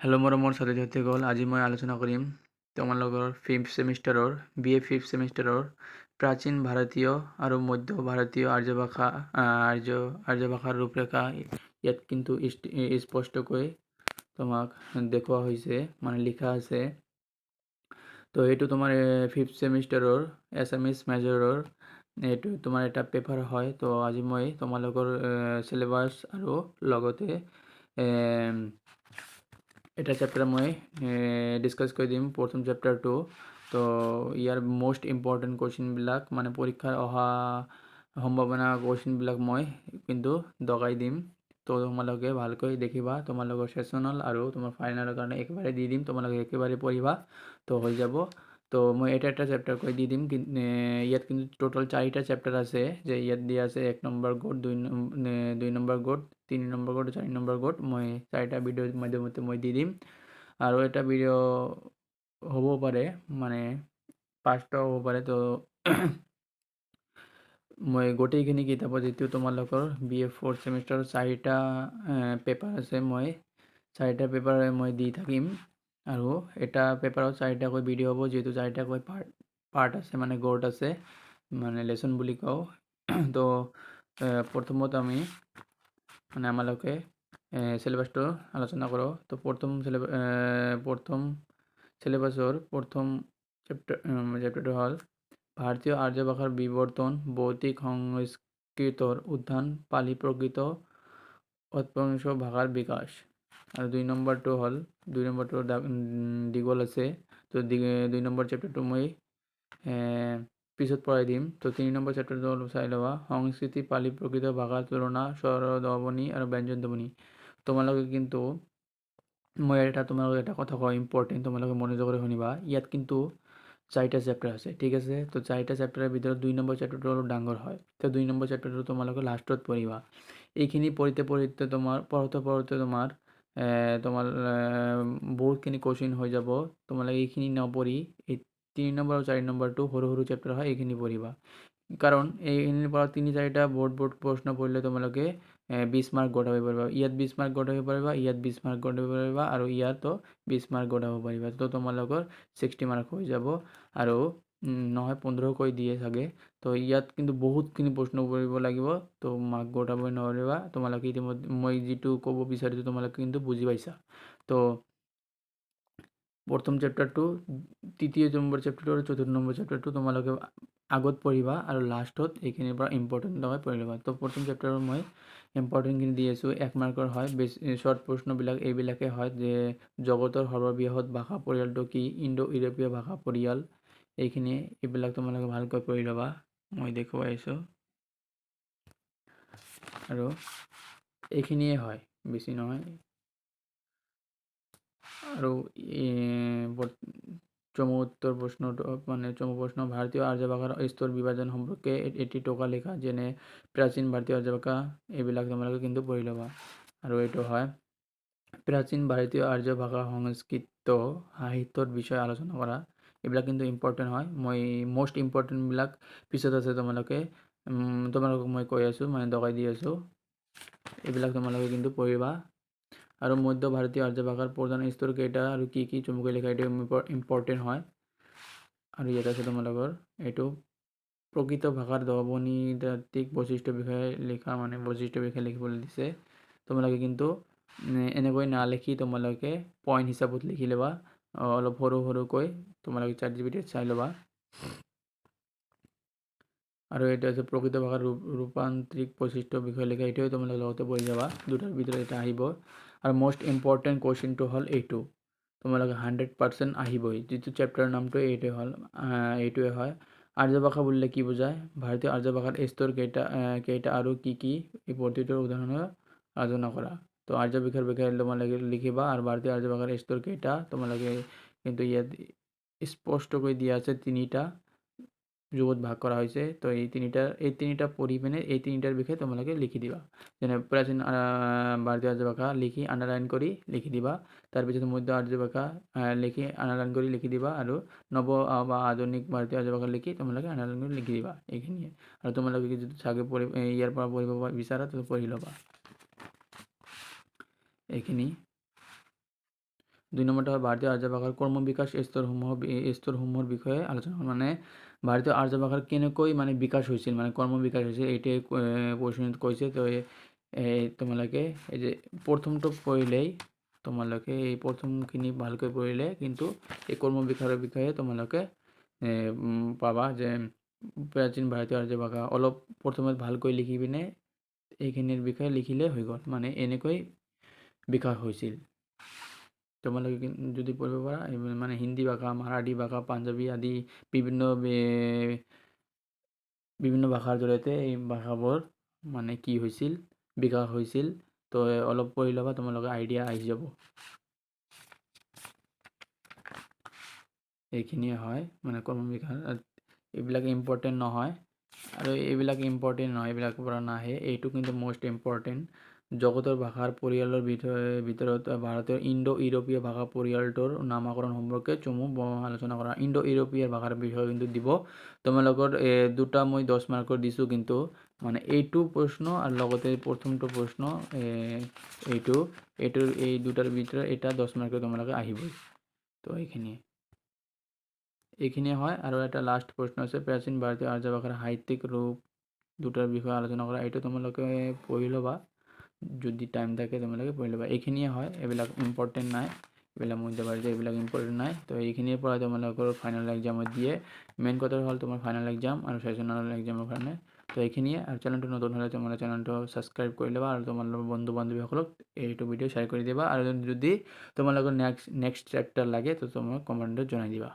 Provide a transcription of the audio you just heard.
Hello' মোৰ ছাত্ৰ ছাত্ৰীসকল, আজি মই আলোচনা কৰিম তোমালোকৰ ফিফ্থ ছেমিষ্টাৰৰ BA ফিফ্থ ছেমিষ্টাৰৰ প্ৰাচীন ভাৰতীয় আৰু মধ্য ভাৰতীয় আৰ্য ভাষাৰ ৰূপৰেখা। ইয়াত কিন্তু স্পষ্টকৈ তোমাক দেখুওৱা হৈছে, মানে লিখা আছে। তো এইটো তোমাৰ ফিফ্থ ছেমিষ্টাৰৰ এছামিছ মেজৰৰ এইটো তোমাৰ এটা পেপাৰ হয়। তো আজি মই তোমালোকৰ চিলেবাছ আৰু লগতে এটা চেপ্টাৰ মই ডিছকাছ কৰি দিম, প্ৰথম চেপ্টাৰটো। তো ইয়াৰ মোষ্ট ইম্পৰ্টেণ্ট কুৱেশ্যনবিলাক, মানে পৰীক্ষাৰ অহা সম্ভাৱনা কুৱেশ্যনবিলাক মই কিন্তু দগাই দিম। তো তোমালোকে ভালকৈ দেখিবা, তোমালোকৰ ছেশ্যনেল আৰু তোমাৰ ফাইনেলৰ কাৰণে একেবাৰে দি দিম, তোমালোকে একেবাৰে পঢ়িবা তো হৈ যাব। তো মই এটা চেপ্টাৰ কৈ দি দিম। ইয়াত কিন্তু টোটাল 4টা চেপ্টাৰ আছে, যে ইয়াত দিয়া আছে 1 নম্বৰ গোট, 2 নম্বৰ গোট, 3 নম্বৰ গোট, 4 নম্বৰ গোট। মই 4টা ভিডিঅ'ৰ মাধ্যমতে মই দি দিম। আৰু এটা ভিডিঅ' হ'ব পাৰে, মানে 5টাও হ'ব পাৰে। তো মই গোটেইখিনি কিতাপত যিটো তোমালোকৰ BA ফ'ৰ্থ ছেমিষ্টাৰৰ 4টা পেপাৰ আছে, মই 4টা পেপাৰে মই দি থাকিম। আৰু এটা পেপাৰত 4টাকৈ ভিডিঅ' হ'ব, যিহেতু 4টাকৈ পাৰ্ট আছে, মানে গোট আছে, মানে লেচন বুলি কওঁ। তো প্ৰথমত আমি মানে আমালোকে চিলেবাছটো আলোচনা কৰোঁ। তো প্ৰথম চিলেবাছৰ প্ৰথম চেপ্টাৰটো হ'ল ভাৰতীয় আৰ্য ভাষাৰ বিৱৰ্তন, ভৌতিক সংস্কৃতৰ উত্থান, পালি প্ৰকৃত অপভ্ৰংশ ভাষাৰ বিকাশ। আৰু 2 নম্বৰটো হ'ল, 2 নম্বৰটো দীঘল আছে। তো 2 নম্বৰ চেপ্টাৰটো মই পিছত পঢ়াই দিম। তো 3 নম্বৰ চেপ্টাৰটো অলপ চাই ল'বা, সংস্কৃতি, পালি প্ৰকৃত ভাষাৰ তুলনা, স্বৰধ্বনি আৰু ব্যঞ্জনধ্বনি। তোমালোকে কিন্তু মই তোমালোকে এটা কথা কওঁ, ইম্পৰ্টেণ্ট, তোমালোকে মনোযোগৰে শুনিবা। ইয়াত কিন্তু 4টা চেপ্টাৰ আছে, ঠিক আছে। তো 4টা চেপ্টাৰৰ ভিতৰত 2 নম্বৰ চেপ্টাৰটো অলপ ডাঙৰ হয়। তো 2 নম্বৰ চেপ্টাৰটো তোমালোকে লাষ্টত পঢ়িবা। এইখিনি পঢ়োঁতে তোমাৰ বহুতখিনি কুৱেশ্যন হৈ যাব। তোমালোকে এইখিনি নপঢ়ি এই 3 নম্বৰ আৰু 4 নম্বৰটো সৰু সৰু চেপ্টাৰ হয়, এইখিনি পঢ়িবা। কাৰণ এইখিনিৰ পৰা 3-4টা বোৰ্ড প্ৰশ্ন পঢ়িলে তোমালোকে 20 মাৰ্ক গোটাব পাৰিবা। ইয়াত 20 মাৰ্ক গোটাব পাৰিবা, ইয়াত 20 মাৰ্ক গোটাব পাৰিবা, আৰু ইয়াতো 20 মাৰ্ক গোটাব পাৰিবা। তো তোমালোকৰ 60 মাৰ্ক হৈ যাব। আৰু নহয় 15 কৈ দিয়ে চাগে। তো ইয়াত কিন্তু বহুতখিনি প্ৰশ্ন কৰিব লাগিব, তো মাৰ্ক গোটাবই নোৱাৰিবা। তোমালোকে ইতিমধ্যে মই যিটো ক'ব বিচাৰিছোঁ তোমালোকে কিন্তু বুজি পাইছা। তো প্ৰথম চেপ্টাৰটো, 3 নম্বৰ চেপ্টাৰটো আৰু 4 নম্বৰ চেপ্টাৰটো তোমালোকে আগত পঢ়িবা, আৰু লাষ্টত এইখিনিৰ পৰা ইম্পৰ্টেণ্ট লগাই পঢ়ি ল'বা। তো প্ৰথম চেপ্টাৰৰ মই ইম্পৰ্টেণ্টখিনি দি আছোঁ, 1 মাৰ্কৰ হয়। বেছি শ্বৰ্ট প্ৰশ্নবিলাক এইবিলাকে হয়, যে জগতৰ সৰ্ববৃহৎ ভাষা পৰিয়ালটো কি, ইণ্ডো ইউৰোপীয় ভাষা পৰিয়াল। এইবিলাক তোমালোকে ভালকৈ পঢ়ি ল'বা, মই দেখুৱাই আছোঁ। আৰু এইখিনিয়ে হয়, বেছি নহয়। আৰু চমুত্তৰ প্ৰশ্নটো, মানে চমু প্ৰশ্ন, ভাৰতীয় আৰ্য ভাষাৰ স্তৰ বিভাজন সম্পৰ্কে এটি টোকা লেখা, যেনে প্ৰাচীন ভাৰতীয় আৰ্য ভাষা। এইবিলাক তোমালোকে কিন্তু পঢ়ি ল'বা। আৰু এইটো হয়, প্ৰাচীন ভাৰতীয় আৰ্য ভাষা সংস্কৃত সাহিত্যৰ বিষয়ে আলোচনা কৰা। এইবিলাক কিন্তু ইম্পৰ্টেণ্ট হয়। মই মোষ্ট ইম্পৰ্টেণ্টবিলাক পিছত আছে, তোমালোকক মই কৈ আছোঁ, মানে দগাই দি আছোঁ। এইবিলাক তোমালোকে কিন্তু পঢ়িবা। আৰু মধ্য ভাৰতীয় আৰ্য ভাষাৰ প্ৰধান স্তৰ কেইটা আৰু কি কি চমুকৈ লিখা, এইটো ইম্পৰ্টেণ্ট হয়। আৰু ইয়াত আছে তোমালোকৰ এইটো প্ৰকৃত ভাষাৰ ধ্বনিতাত্ত্বিক বৈশিষ্ট্যৰ বিষয়ে লিখা, মানে বৈশিষ্ট্যৰ বিষয়ে লিখিবলৈ দিছে। তোমালোকে কিন্তু এনেকৈ নালিখি তোমালোকে পইণ্ট হিচাপত লিখি ল'বা, অলপ সৰুকৈ তোমালোকে ChatGPT চাই ল'বা। আৰু এটা আছে প্ৰকৃত ভাষাৰ ৰূপান্তৰিক বৈশিষ্ট্যৰ বিষয়ে লিখা, এইটোৱে তোমালোকে লগতে পঢ়ি যাবা, দুটাৰ ভিতৰত এটা আহিব। আৰু মোষ্ট ইম্পৰ্টেণ্ট কুৱেশ্যনটো হ'ল এইটো, তোমালোকে 100% আহিবই। যিটো চেপ্টাৰৰ নামটো এইটোৱে হয়, আৰ্য ভাষা বুলিলে কি বুজায়, ভাৰতীয় আৰ্য ভাষাৰ স্তৰ কেইটা আৰু কি কি, এই প্ৰতিটোৰ উদাহৰণৰ আলোচনা কৰা। তো আৰ্য ভাষাৰ বিষয়ে তোমালোকে লিখিবা, আৰু ভাৰতীয় আৰ্য ভাষাৰ স্তৰ কেইটা তোমালোকে কিন্তু ইয়াত স্পষ্টকৈ দিয়া আছে, 3টা যুগত ভাগ কৰা হৈছে। তো এই তিনিটা পঢ়ি পিনে এই 3টাৰ বিষয়ে তোমালোকে লিখি দিবা। যেনে প্ৰাচীন ভাৰতীয় আৰ্য ভাষা লিখি আণ্ডাৰলাইন কৰি লিখি দিবা। তাৰপিছত মধ্য আৰ্য ভাষা লিখি আণ্ডাৰলাইন কৰি লিখি দিবা, আৰু নৱ বা আধুনিক ভাৰতীয় আৰ্য ভাষা লিখি তোমালোকে আণ্ডাৰলাইন কৰি লিখি দিবা। এইখিনিয়ে। আৰু তোমালোকে যদি চাগে ইয়াৰ পৰা পঢ়িব বিচাৰা তো পঢ়ি ল'বা। এইখিনি 2 নম্বৰটা হ'ল ভাৰতীয় আৰ্য ভাষাৰ কৰ্ম বিকাশ স্তৰসমূহৰ বিষয়ে আলোচনা কৰা। মানে ভাৰতীয় আৰ্য ভাষাৰ কেনেকৈ মানে বিকাশ হৈছিল, মানে কৰ্ম বিকাশ হৈছিল, এইটোৱে কোৱেশ্যনত কৈছে। তো তোমালোকে এই যে প্ৰথমটো পঢ়িলেই তোমালোকে এই প্ৰথমখিনি ভালকৈ পঢ়িলে কিন্তু এই কৰ্ম বিকাশৰ বিষয়ে তোমালোকে পাবা যে প্ৰাচীন ভাৰতীয় আৰ্য ভাষা অলপ প্ৰথমে ভালকৈ লিখি পিনে এইখিনিৰ বিষয়ে লিখিলে হৈ গ'ল, মানে এনেকৈ বিকাশ হৈছিল। তোমালোকে যদি পঢ়িব পাৰা মানে হিন্দী ভাষা, মাৰাঠী ভাষা, পাঞ্জাবী আদি বিভিন্ন ভাষাৰ জৰিয়তে এই ভাষাবোৰ মানে কি হৈছিল, বিকাশ হৈছিল। তো অলপ পঢ়ি ল'বা, তোমালোকে আইডিয়া আহি যাব। এইখিনিয়ে হয় মানে কৰ্ম বিকাশ। এইবিলাক ইম্পৰ্টেণ্ট নহয়, আৰু এইবিলাক ইম্পৰ্টেণ্ট নহয়, এইবিলাকৰ পৰা নাহে। এইটো কিন্তু মষ্ট ইম্পৰ্টেণ্ট। জগতৰ ভাষাৰ পৰিয়ালৰ ভিতৰত ভাৰতীয় ইণ্ডো ইউৰোপীয় ভাষা পৰিয়ালটোৰ নামকৰণ সম্পৰ্কে চমু আলোচনা কৰা। ইণ্ডো ইউৰোপীয় ভাষাৰ বিষয়ে কিন্তু দিব তোমালোকৰ দুটা মই 10 মাৰ্কৰ দিছোঁ, কিন্তু মানে এইটো প্ৰশ্ন আৰু লগতে প্ৰথমটো প্ৰশ্ন এই দুটাৰ ভিতৰত এটা 10 মাৰ্কৰ তোমালোকে আহিবই। তো এইখিনিয়ে হয়। আৰু এটা লাষ্ট প্ৰশ্ন আছে, প্ৰাচীন ভাৰতীয় আৰ্য ভাষাৰ সাহিত্যিক ৰূপ দুটাৰ বিষয়ে আলোচনা কৰা। এইটো তোমালোকে পঢ়ি ল'বা, যদি টাইম থাকে তোমালোকে পঢ়ি ল'বা। এইখিনিয়ে হয়, এইবিলাক ইম্পৰ্টেণ্ট নাই, এইবিলাক মধ্যবাৰ্য, এইবিলাক ইম্পৰ্টেণ্ট নাই। তো এইখিনিৰ পৰা তোমালোকৰ ফাইনেল এক্সামত দিয়ে। মেইন কথা হ'ল তোমাৰ ফাইনেল এক্সাম আৰু ছেশ্যনেল এক্সামৰ কাৰণে। তো এইখিনিয়ে। আৰু চেনেলটো নতুন হ'লে তোমালোকে চেনেলটো ছাবস্ক্ৰাইব কৰি ল'বা আৰু তোমালোকৰ বন্ধু বান্ধৱীসকলক এইটো ভিডিঅ' শ্বেয়াৰ কৰি দিবা। আৰু যদি তোমালোকৰ নেক্সট চেপ্টাৰ লাগে তো তোমাক কমেণ্টত জনাই দিবা।